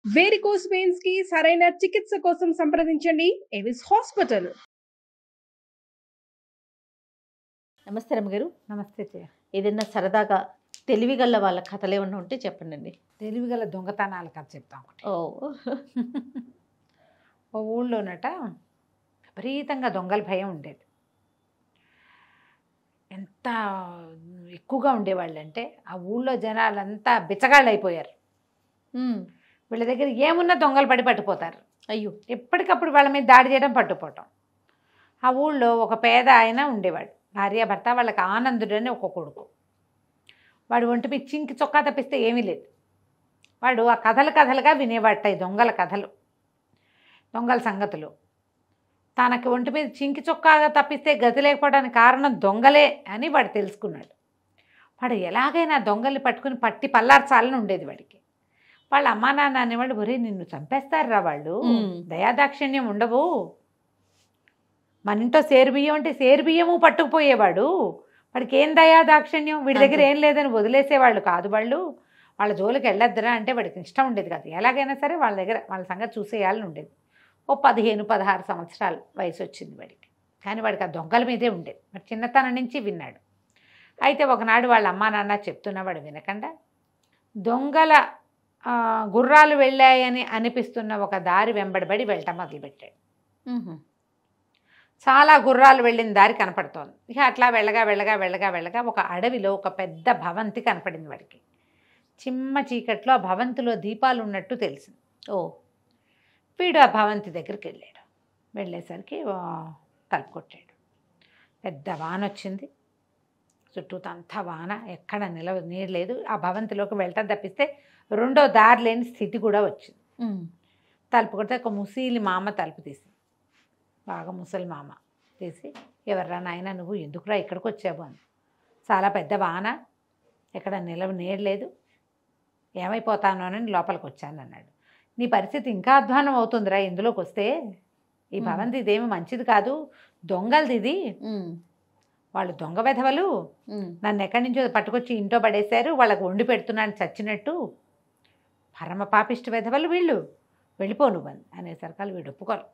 Varicose veins కి సరైన చికిత్స కోసం సంప్రదించండి ఎవిస్ హాస్పిటల్. నమస్తే రమ్మగారు. నమస్తే జయ. ఏదైనా సరదాగా తెలివిగల వాళ్ళ కథలు ఏమన్నా ఉంటే చెప్పండి. తెలివిగల దొంగతనాల కథ చెప్తాం ఒకటి. ఓ ఓ ఊళ్ళోనట విపరీతంగా దొంగల భయం ఉండేది. ఎంత ఎక్కువగా ఉండేవాళ్ళంటే ఆ ఊళ్ళో జనాలంతా బిచ్చగాళ్ళు అయిపోయారు. వీళ్ళ దగ్గర ఏమున్నా దొంగలు పడి పట్టుపోతారు. అయ్యో. ఎప్పటికప్పుడు వాళ్ళ మీద దాడి చేయడం, పట్టుపోవటం. ఆ ఊళ్ళో ఒక పేద ఆయన ఉండేవాడు. భార్యాభర్త, వాళ్ళకి ఆనందుడు అని ఒక కొడుకు. వాడు ఒంటి మీద చింకి చొక్కా తప్పిస్తే ఏమీ లేదు. వాడు ఆ కథలుగా వినేవాట ఈ దొంగల కథలు, దొంగల సంగతులు. తనకి ఒంటి మీద చింకి చొక్కాగా తప్పిస్తే గతి లేకపోవడానికి కారణం దొంగలే అని వాడు తెలుసుకున్నాడు. వాడు ఎలాగైనా దొంగల్ని పట్టి పల్లార్చాలని ఉండేది వాడికి. వాళ్ళ అమ్మా నాన్న అనేవాళ్ళు, ఒరే నిన్ను చంపేస్తారా వాళ్ళు, దయాదాక్షిణ్యం ఉండవు. మన ఇంట్లో సేరుబియ్యం అంటే సేరుబియ్యము పట్టుకుపోయేవాడు. వాడికి ఏం దయాదాక్షిణ్యం, వీడి దగ్గర ఏం లేదని వదిలేసేవాళ్ళు కాదు వాళ్ళు. వాళ్ళ జోలికి వెళ్ళొద్దురా అంటే వాడికి ఇష్టం ఉండేది కాదు. ఎలాగైనా సరే వాళ్ళ దగ్గర వాళ్ళ సంగతి చూసేయాలని ఉండేది. ఓ 15-16 సంవత్సరాలు వయసు వచ్చింది వాడికి. కానీ వాడికి ఆ దొంగల మీదే ఉండేది. మరి చిన్నతనం నుంచి విన్నాడు. అయితే ఒకనాడు వాళ్ళ అమ్మా నాన్న చెప్తున్నా వాడు వినకుండా దొంగల గుర్రాలు వెళ్ళాయని అనిపిస్తున్న ఒక దారి వెంబడబడి వెళ్ళటం మొదలుపెట్టాడు. చాలా గుర్రాలు వెళ్ళిన దారి కనపడుతోంది. ఇక అట్లా వెళ్ళగా ఒక అడవిలో ఒక పెద్ద భవంతి కనపడింది వాడికి. చిమ్మ చీకట్లో ఆ భవంతిలో దీపాలు ఉన్నట్టు తెలిసింది. ఓ, వీడు ఆ భవంతి దగ్గరికి వెళ్ళాడు. వెళ్ళేసరికి తలుపు కొట్టాడు. పెద్ద వాన వచ్చింది. చుట్టూతంతా వాన, ఎక్కడ నీడలేదు. ఆ భవంతిలోకి వెళ్ళటం తప్పిస్తే రెండో దారి లేని స్థితి కూడా వచ్చింది. తలుపు కొడితే ఒక ముసలి మామ తలుపు తీసింది. బాగా ముసలి మామ తీసి, ఎవర్రా నాయన నువ్వు, ఎందుకురా ఇక్కడికి వచ్చావు అని. చాలా పెద్ద వాన, ఎక్కడ నీడలేదు, ఏమైపోతాను అని లోపలికి వచ్చాను అన్నాడు. నీ పరిస్థితి ఇంకా అధ్వానం అవుతుందిరా ఇందులోకి వస్తే. ఈ భవంతి ఇదేమి మంచిది కాదు, దొంగలది ఇది. వాళ్ళు దొంగ వెధవలు, నన్ను ఎక్కడి నుంచో పట్టుకొచ్చి ఇంట్లో పడేశారు, వాళ్ళకు వండి పెడుతున్నాను చచ్చినట్టు. పరమ పాపిష్టి వెధవలు వీళ్ళు, వెళ్ళిపో నువ్వు అనేసరికి వీడు ఒప్పుకోరు.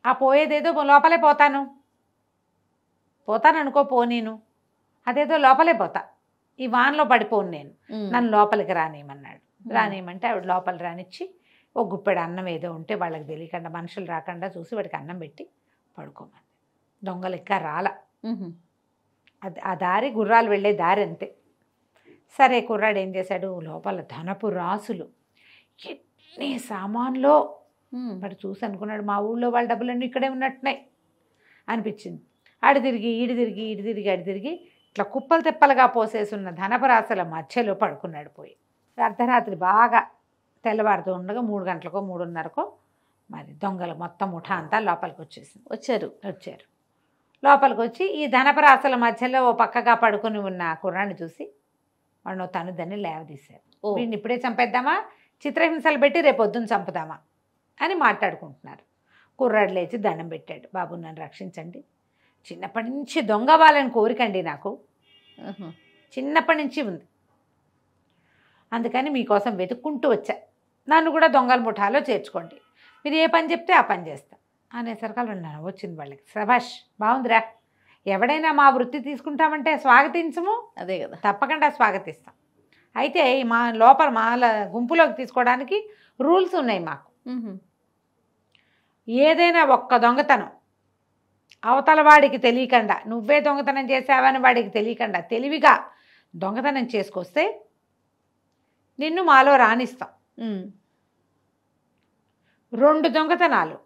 ఆ పోయేదేదో లోపలే పోతాననుకో, నేను అదేదో లోపలే పోతా, ఈ వానలో పడిపోను నేను, నన్ను లోపలికి రానియమన్నాడు. రానియమంటే ఆవిడ లోపల రానిచ్చి ఒక గుప్పెడు అన్నం ఏదో ఉంటే వాళ్ళకి తెలియకుండా, మనుషులు రాకుండా చూసి వాడికి అన్నం పెట్టి పడుకోమని. దొంగలు ఇంకా రాల. అది ఆ దారి గుర్రాలు వెళ్ళే దారి అంతే. సరే కుర్రాడు ఏం చేశాడు, లోపల ధనపు రాసులు, ఎన్ని సామాన్లో. వాడు చూసి అనుకున్నాడు, మా ఊళ్ళో వాళ్ళ డబ్బులన్నీ ఇక్కడే ఉన్నట్టున్నాయి అనిపించింది. ఆడు తిరిగి ఈడు తిరిగి ఇట్లా కుప్పలు తెప్పలుగా పోసేసున్న ధనపు రాసుల మధ్యలో పడుకున్నాడు పోయి. అర్ధరాత్రి బాగా తెల్లవారుతూ ఉండగా 3 గంటలకో 3:30కో మరి దొంగలు మొత్తం ముఠా అంతా లోపలికి వచ్చారు. లోపలికి వచ్చి ఈ ధనపరాశుల మధ్యలో ఓ పక్కగా పడుకుని ఉన్న కుర్రాన్ని చూసి వాడు తను దాన్ని లేవదీశారు. వీడిని ఇప్పుడే చంపేద్దామా, చిత్రహింసలు పెట్టి రేపు పొద్దున్న చంపుదామా అని మాట్లాడుకుంటున్నారు. కుర్రాడు లేచి దండం పెట్టాడు. బాబు నన్ను రక్షించండి, చిన్నప్పటి నుంచి దొంగ వాళ్ళని కోరికండి నాకు, చిన్నప్పటి నుంచి ఉంది, అందుకని మీకోసం వెతుక్కుంటూ వచ్చా, నన్ను కూడా దొంగల ముఠాలో చేర్చుకోండి, మీరు ఏ పని చెప్తే ఆ పని చేస్తా అనేసరికి వచ్చింది వాళ్ళకి. సభాష్, బాగుందిరా, ఎవడైనా మా వృత్తి తీసుకుంటామంటే స్వాగతించము, అదే కదా, తప్పకుండా స్వాగతిస్తాం. అయితే మా లోపల మా గుంపులోకి తీసుకోవడానికి రూల్స్ ఉన్నాయి మాకు. ఏదైనా ఒక్క దొంగతనం అవతల వాడికి తెలియకుండా, నువ్వే దొంగతనం చేసావని వాడికి తెలియకుండా తెలివిగా దొంగతనం చేసుకొస్తే నిన్ను మాలో రాణిస్తాం. 2 దొంగతనాలు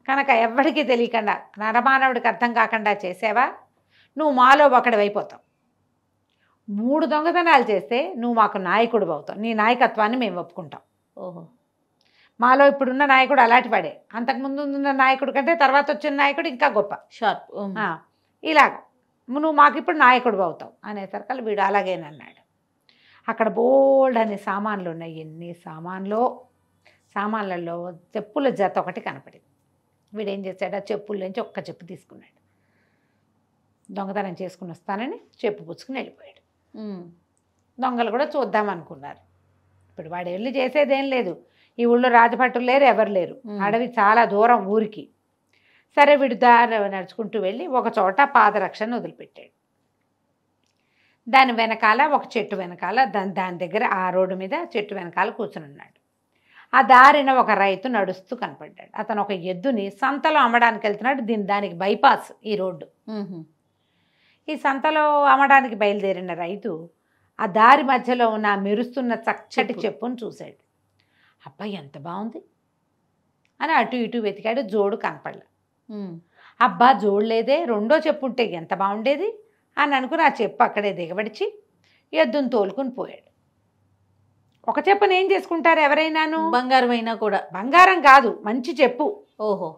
కనుక ఎవ్వడికి తెలియకుండా, నరమానవుడికి అర్థం కాకుండా చేసావా, నువ్వు మాలో ఒకడు అయిపోతావు. 3 దొంగతనాలు చేస్తే నువ్వు మాకు నాయకుడు అవుతావు, నీ నాయకత్వాన్ని మేము ఒప్పుకుంటాం. ఓహో, మాలో ఇప్పుడున్న నాయకుడు అలాంటి వాడే, అంతకుముందు ఉన్న నాయకుడు కంటే తర్వాత వచ్చిన నాయకుడు ఇంకా గొప్ప షార్ప్. ఇలాగ నువ్వు మాకు ఇప్పుడు నాయకుడు అవుతావు అనేసరికి వీడు అలాగేనన్నాడు. అక్కడ బోల్డ్ అనే సామాన్లు ఉన్నాయి. ఎన్ని సామాన్లలో చెప్పుల జత ఒకటి కనపడింది. వీడేం చేశాడు, ఆ చెప్పుల్లోంచి ఒక్క చెప్పు తీసుకున్నాడు. దొంగతనం చేసుకుని వస్తానని చెప్పు పుచ్చుకుని వెళ్ళిపోయాడు. దొంగలు కూడా చూద్దామనుకున్నారు. ఇప్పుడు వాడు వెళ్ళి చేసేదేం లేదు, ఈ ఊళ్ళో రాజభటులు లేరు, ఎవరు లేరు, అడవి చాలా దూరం ఊరికి. సరే వీడు దారి నడుచుకుంటూ వెళ్ళి ఒక చోట పాదరక్షను వదిలిపెట్టాడు. దాని వెనకాల ఒక చెట్టు వెనకాల దాని దగ్గర ఆ రోడ్డు మీద చెట్టు వెనకాల కూర్చుని ఉన్నాడు. ఆ దారిన ఒక రైతు నడుస్తూ కనపడ్డాడు. అతను ఒక ఎద్దుని సంతలో అమ్మడానికి వెళ్తున్నాడు. దానికి బైపాస్ ఈ రోడ్డు. ఈ సంతలో అమ్మడానికి బయలుదేరిన రైతు ఆ దారి మధ్యలో ఉన్న మెరుస్తున్న చక్కటి చెప్పును చూశాడు. అబ్బాయి ఎంత బాగుంది అని అటు ఇటు వెతికాడు, జోడు కనపడలే. అబ్బా జోడు లేదే, రెండో చెప్పు ఉంటే ఎంత బాగుండేది అని అనుకుని ఆ చెప్పు అక్కడే దిగబడిచి ఎద్దును తోలుకుని పోయాడు. ఒక చెప్పును ఏం చేసుకుంటారు ఎవరైనాను? బంగారం అయినా కూడా. బంగారం కాదు, మంచి చెప్పు. ఓహో,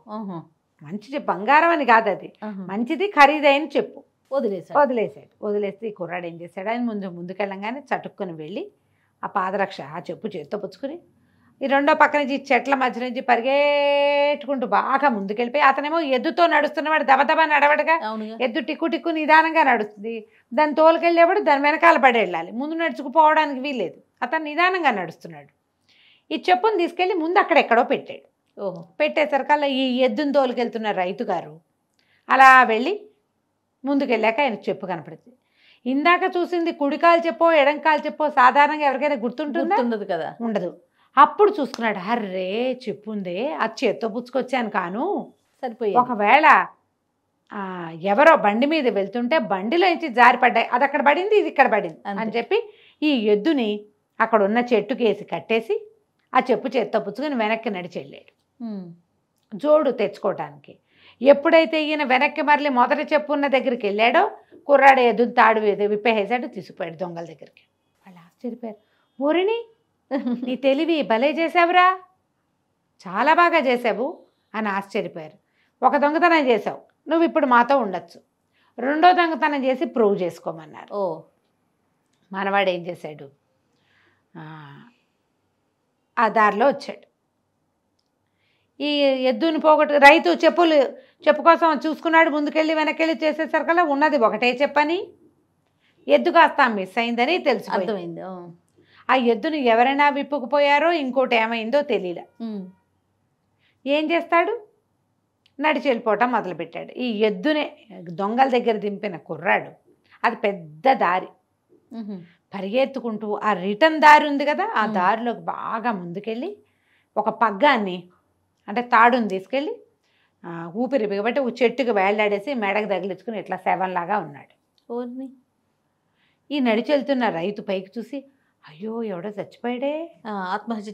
మంచి చెప్పు, బంగారం అని కాదు, అది మంచిది, ఖరీదైన చెప్పు. వదిలేస్తే ఈ కుర్రాడు ఏం చేశాడు, ఆయన ముందుకెళ్ళంగానే చటుక్కుని వెళ్ళి ఆ పాదరక్ష ఆ చెప్పు చేత్తో పుచ్చుకుని ఈ రెండో పక్క నుంచి చెట్ల మధ్య నుంచి పరిగెట్టుకుంటూ బాగా ముందుకెళ్ళిపోయి, అతనేమో ఎద్దుతో నడుస్తున్నవాడు దబదబా నడవడగా, ఎద్దు టిక్కు టిక్కు నిదానంగా నడుస్తుంది. దాన్ని తోలుకెళ్ళేవాడు దాని వెనకాల పడి వెళ్ళాలి, ముందు నడుచుకుపోవడానికి వీల్లేదు. అతను నిదానంగా నడుస్తున్నాడు. ఈ చెప్పును తీసుకెళ్ళి ముందు అక్కడెక్కడో పెట్టాడు. పెట్టేసరికల్లా ఈ ఎద్దును తోలుకెళ్తున్న రైతు గారు అలా వెళ్ళి ముందుకెళ్ళాక ఆయన చెప్పు కనపడుతుంది. ఇందాక చూసింది కుడికాలు చెప్పో ఎడంకాలు చెప్పో సాధారణంగా ఎవరికైనా గుర్తుంటుందా? కదా, ఉండదు. అప్పుడు చూసుకున్నాడు, అర్రే చెప్పుందే, అది చేత్తో పుచ్చుకొచ్చాను కాను, సరిపోయి ఒకవేళ ఎవరో బండి మీద వెళ్తుంటే బండిలోంచి జారిపడ్డాయి, అది అక్కడ పడింది ఇది ఇక్కడ పడింది అని చెప్పి ఈ ఎద్దుని అక్కడ ఉన్న చెట్టుకేసి కట్టేసి ఆ చెప్పు చేత్తో పుచ్చుకొని వెనక్కి నడిచి వెళ్ళాడు జోడు తెచ్చుకోవటానికి. ఎప్పుడైతే ఈయన వెనక్కి మరలి మొదటి చెప్పు ఉన్న దగ్గరికి వెళ్ళాడో కుర్రాడు ఎద్దును తాడు విప్పేసాడు, తీసుకుపోయాడు దొంగల దగ్గరికి. వాళ్ళు ఆశ్చర్యపోయారు, ఊరిని నీ తెలివి భలే చేసావురా, చాలా బాగా చేసావు అని ఆశ్చర్యపోయారు. ఒక దొంగతనం చేసావు, నువ్వు ఇప్పుడు మాతో ఉండొచ్చు, రెండో దొంగతనం చేసి ప్రూవ్ చేసుకోమన్నారు. మనవాడు ఏం చేశాడు, ఆ దారిలో వచ్చాడు. ఈ ఎద్దుని రైతు చెప్పు కోసం చూసుకున్నాడు, ముందుకెళ్ళి వెనకెళ్ళి చేసేసరికల్లా ఉన్నది ఒకటే చెప్పని, ఎద్దు కాస్త మిస్ అయిందని తెలిసిపోయింది. ఆ ఎద్దుని ఎవరైనా విప్పుకుపోయారో ఇంకోటి ఏమైందో తెలియలే. ఏం చేస్తాడు, నడిచి వెళ్ళిపోవటం మొదలుపెట్టాడు. ఈ ఎద్దునే దొంగల దగ్గర దింపిన కుర్రాడు, అది పెద్ద దారి, పరిగెత్తుకుంటూ ఆ రిటర్న్ దారి ఉంది కదా, ఆ దారిలోకి బాగా ముందుకెళ్ళి ఒక పగ్గాన్ని అంటే తాడుని తీసుకెళ్ళి ఊపిరి బిగబట్టి ఒక చెట్టుకు వేళ్లాడేసి మెడకు తగిలించుకుని ఇట్లా శవంలాగా ఉన్నాడు. ఈ నడిచి వెళ్తున్న రైతు పైకి చూసి, అయ్యో ఎవడో చచ్చిపోయాడే, ఆత్మహత్య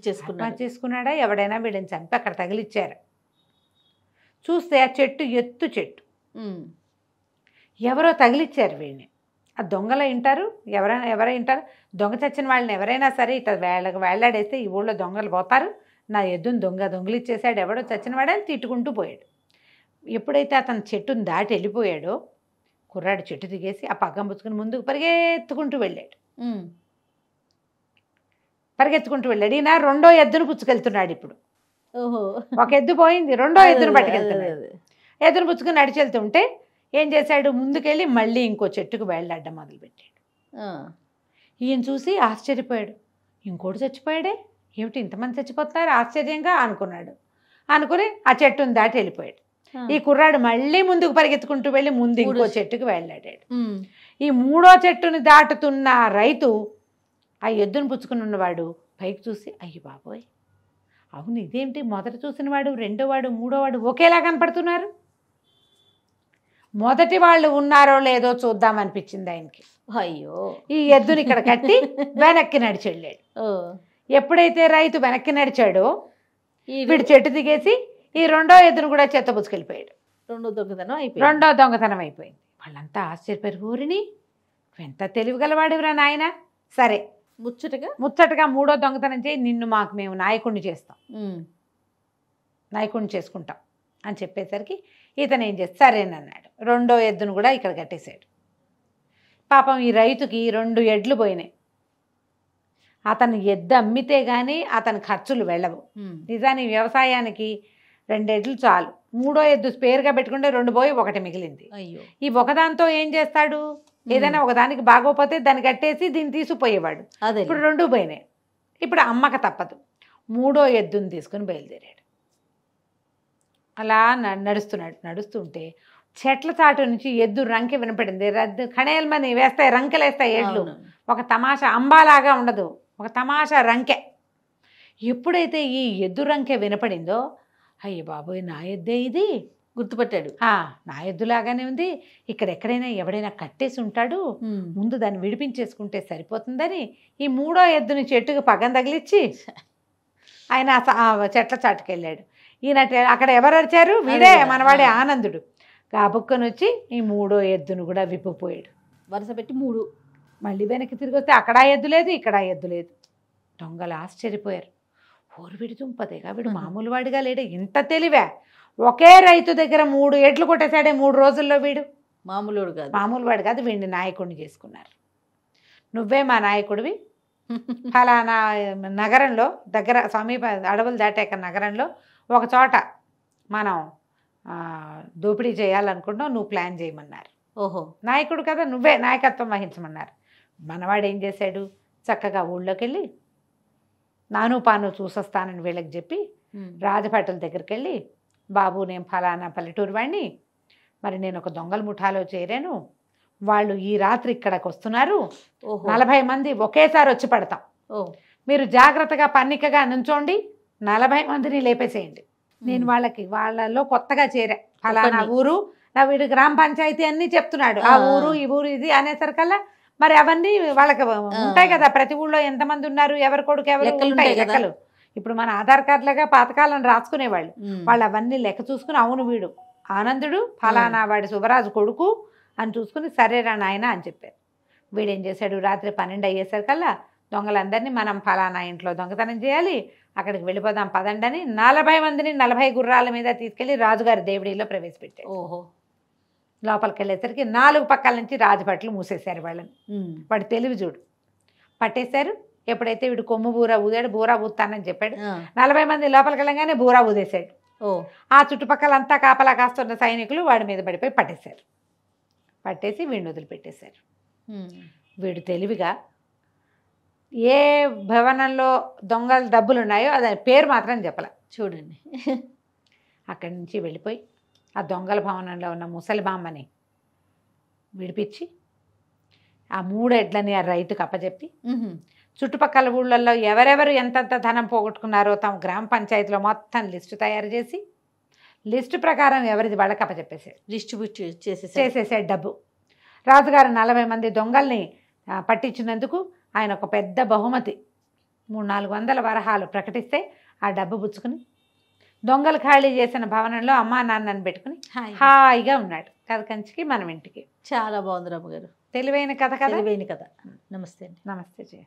చేసుకున్నాడా, ఎవడైనా వీడిని చంపి అక్కడ తగిలిచ్చారు. చూస్తే ఆ చెట్టు ఎత్తు చెట్టు, ఎవరో తగిలిచ్చారు వీడిని. ఆ దొంగలు వింటారు, ఎవరైనా వింటారు, దొంగ చచ్చిన వాళ్ళని ఎవరైనా సరే ఇట్లా వేళ్లాడేస్తే ఈ ఊళ్ళో దొంగలు పోతారు, నా ఎద్దును దొంగిలిచ్చేసాడు ఎవడో చచ్చిన వాడని తిట్టుకుంటూ పోయాడు. ఎప్పుడైతే అతను చెట్టును దాటి వెళ్ళిపోయాడో కుర్రాడు చెట్టు దిగేసి ఆ పగ్గం పుచ్చుకుని ముందుకు పరిగెత్తుకుంటూ వెళ్ళాడు. ఈయన రెండో ఎద్దును పుచ్చుకెళ్తున్నాడు. ఇప్పుడు ఒక ఎద్దు పోయింది, రెండో ఎద్దును పట్టుకెళ్తున్నాడు. ఎద్దును పుచ్చుకుని నడిచి వెళ్తుంటే ఏం చేశాడు, ముందుకెళ్ళి మళ్ళీ ఇంకో చెట్టుకు వేళ్లాడడం మొదలుపెట్టాడు. ఈయన చూసి ఆశ్చర్యపోయాడు, ఇంకోటి చచ్చిపోయాడే, ఏమిటి ఇంతమంది చచ్చిపోతున్నారు ఆశ్చర్యంగా అనుకుని ఆ చెట్టును దాటి వెళ్ళిపోయాడు. ఈ కుర్రాడు మళ్ళీ ముందుకు పరిగెత్తుకుంటూ వెళ్ళి ముందు ఇంకో చెట్టుకు వెళ్ళాడాడు. ఈ మూడో చెట్టుని దాటుతున్న రైతు ఆ ఎద్దును పుచ్చుకుని ఉన్నవాడు పైకి చూసి, అయ్యి బాబోయ్, అవును ఇదేంటి, మొదట చూసినవాడు రెండోవాడు మూడోవాడు ఒకేలా కనపడుతున్నారు, మొదటి వాళ్ళు ఉన్నారో లేదో చూద్దామనిపించింది ఆయనకి. అయ్యో, ఈ ఎద్దుని ఇక్కడ కట్టి వెనక్కి నడిచి వెళ్ళాడు. ఎప్పుడైతే రైతు వెనక్కి నడిచాడో వీడు చెట్టు దిగేసి ఈ రెండో ఎద్దును కూడా చెత్త పుచ్చుకెళ్ళిపోయాడు. రెండో దొంగతనం అయిపోయింది. వాళ్ళంతా ఆశ్చర్యపోయారు, ఊరిని ఎంత తెలివిగలవాడివిరా నాయన, సరే ముచ్చటగా మూడో దొంగతనం చేయి, నిన్ను మేము నాయకుడిని చేసుకుంటాం అని చెప్పేసరికి ఇతను ఏం చేస్తే సరేనన్నాడు. రెండో ఎద్దును కూడా ఇక్కడ కట్టేశాడు. పాపం ఈ రైతుకి 2 ఎడ్లు పోయినాయి. అతను ఎద్దు అమ్మితే కానీ అతని ఖర్చులు వెళ్ళవు. నిజానికి వ్యవసాయానికి 2 ఎడ్లు చాలు, మూడో ఎద్దు స్పేర్గా పెట్టుకుంటే 2 పోయి 1 మిగిలింది. ఈ ఒకదాంతో ఏం చేస్తాడు, ఏదైనా ఒకదానికి బాగోపోతే దాన్ని కట్టేసి దీన్ని తీసుకుపోయేవాడు. ఇప్పుడు 2 పోయినాయి. ఇప్పుడు అమ్మక తప్పదు. మూడో ఎద్దుని తీసుకుని బయలుదేరాడు. అలా నడుస్తుంటే చెట్ల చాటు నుంచి ఎద్దు రంకె వినపడింది. రద్దు కణేల్మని వేస్తాయి, రంకెలు వేస్తాయి ఎడ్లు. ఒక తమాషా, అంబాలాగా ఉండదు, ఒక తమాషా రంకె. ఎప్పుడైతే ఈ ఎద్దు రంకె వినపడిందో, అయ్య బాబోయ్ నా ఎద్దే ఇది గుర్తుపట్టాడు. నా ఎద్దులాగానే ఉంది, ఇక్కడ ఎక్కడైనా ఎవడైనా కట్టేసి ఉంటాడు, ముందు దాన్ని విడిపించేసుకుంటే సరిపోతుందని ఈ మూడో ఎద్దుని చెట్టుకు పగం తగిలిచ్చి ఆయన ఆ చెట్ల చాటుకు వెళ్ళాడు. ఈయన అక్కడ ఎవరు అరిచారు? వీడే, మనవాడే ఆనందుడు. కాబుక్కని వచ్చి ఈ మూడో ఎద్దును కూడా విప్పిపోయాడు. వరుస పెట్టి 3. మళ్ళీ వెనక్కి తిరిగి వస్తే అక్కడ ఎద్దు లేదు, ఇక్కడ ఎద్దు లేదు. దొంగలు ఆశ్చర్యపోయారు. వీడు దుంపదేగా, వీడు మామూలు వాడిగా లేడే, ఇంత తెలివే, ఒకే రైతు దగ్గర 3 ఎడ్లు కొట్టేశాడే 3 రోజుల్లో. వీడు మామూలు వాడు కాదు, వీడిని నాయకుడిని చేసుకున్నారు. నువ్వే మా నాయకుడివి, ఫలానా నగరంలో దగ్గర సమీప అడవులు దాటాక నగరంలో ఒక చోట మనం దోపిడీ చేయాలనుకుంటున్నావు, నువ్వు ప్లాన్ చేయమన్నారు. ఓహో, నాయకుడు కదా, నువ్వే నాయకత్వం వహించమన్నారు. మనవాడు ఏం చేశాడు? చక్కగా ఊళ్ళోకి వెళ్ళి నాను పాను చూసొస్తానని వీళ్ళకి చెప్పి రాజభటుల దగ్గరికి వెళ్ళి, బాబు నేను ఫలానా పల్లెటూరు వాడిని, మరి నేను ఒక దొంగల ముఠాలో చేరాను, వాళ్ళు ఈ రాత్రి ఇక్కడికి వస్తున్నారు, 40 మంది ఒకేసారి వచ్చి పడతాం, మీరు జాగ్రత్తగా పన్నికగా నుంచోండి, 40 మందిని లేపేసేయండి. నేను వాళ్ళలో కొత్తగా చేరా, ఫలానా ఊరు, నా వీడు గ్రామ పంచాయతీ అన్నీ చెప్తున్నాడు, ఆ ఊరు ఈ ఊరు ఇది అనేసరికల్లా మరి అవన్నీ వాళ్ళకి ఉంటాయి కదా, ప్రతి ఊళ్ళో ఎంతమంది ఉన్నారు, ఎవరి కొడుకు ఎవరు ఉంటాయి లెక్కలు. ఇప్పుడు మన ఆధార్ కార్డులుగా పాతకాలను రాసుకునేవాళ్ళు, వాళ్ళు అవన్నీ లెక్క చూసుకుని, అవును వీడు ఆనందుడు ఫలానా వాడి శుభరాజు కొడుకు అని చూసుకుని, సరేరా నాయన అని చెప్పారు. వీడేం చేశాడు? రాత్రి 12 అయ్యేసరికల్లా దొంగలందరినీ మనం ఫలానా ఇంట్లో దొంగతనం చేయాలి, అక్కడికి వెళ్ళిపోదాం పదండి అని 40 మందిని 40 గుర్రాల మీద తీసుకెళ్లి రాజుగారి దేవుడిలో ప్రవేశపెట్టాడు. ఓహో, లోపలికి వెళ్ళేసరికి 4 పక్కల నుంచి రాజభట్లు మూసేశారు వాళ్ళని. వాడు తెలివి చూడు, పట్టేశారు. ఎప్పుడైతే వీడు కొమ్ము బూరా ఊదాడు, బూరా ఊతానని చెప్పాడు, 40 మంది లోపలికి వెళ్ళగానే బూరా ఊదేశాడు. ఆ చుట్టుపక్కలంతా కాపలా కాస్తున్న సైనికులు వాడి మీద పడిపోయి పట్టేశారు. పట్టేసి వీడిని వదిలిపెట్టేశారు. వీడు తెలివిగా ఏ భవనంలో దొంగల డబ్బులు ఉన్నాయో అది పేరు మాత్రం చెప్పలే. చూడండి, అక్కడి నుంచి వెళ్ళిపోయి ఆ దొంగల భవనంలో ఉన్న ముసలి బామ్మని విడిపించి ఆ 3 ఎడ్లని ఆ రైతుకు అప్పచెప్పి, చుట్టుపక్కల ఊళ్ళల్లో ఎవరెవరు ఎంతంత ధనం పోగొట్టుకున్నారో తమ గ్రామ పంచాయతీలో మొత్తం లిస్టు తయారు చేసి, లిస్టు ప్రకారం ఎవరిది వాళ్ళకి అప్పచెప్పేసాడు, డిస్ట్రిబ్యూట్ చేసేసాడు డబ్బు. రాజుగారు 40 మంది దొంగల్ని పట్టించినందుకు ఆయన ఒక పెద్ద బహుమతి 300-400 వరహాలు ప్రకటిస్తే ఆ డబ్బు పుచ్చుకుని దొంగలు ఖాళీ చేసిన భవనంలో అమ్మా నాన్నని పెట్టుకుని హాయిగా ఉన్నాడు. కథ కంచికి మనం ఇంటికి. చాలా బాగుంది రమ్మ గారు, తెలివైన కథ కదా. తెలివైన కథ. నమస్తే అండి. నమస్తే జయ.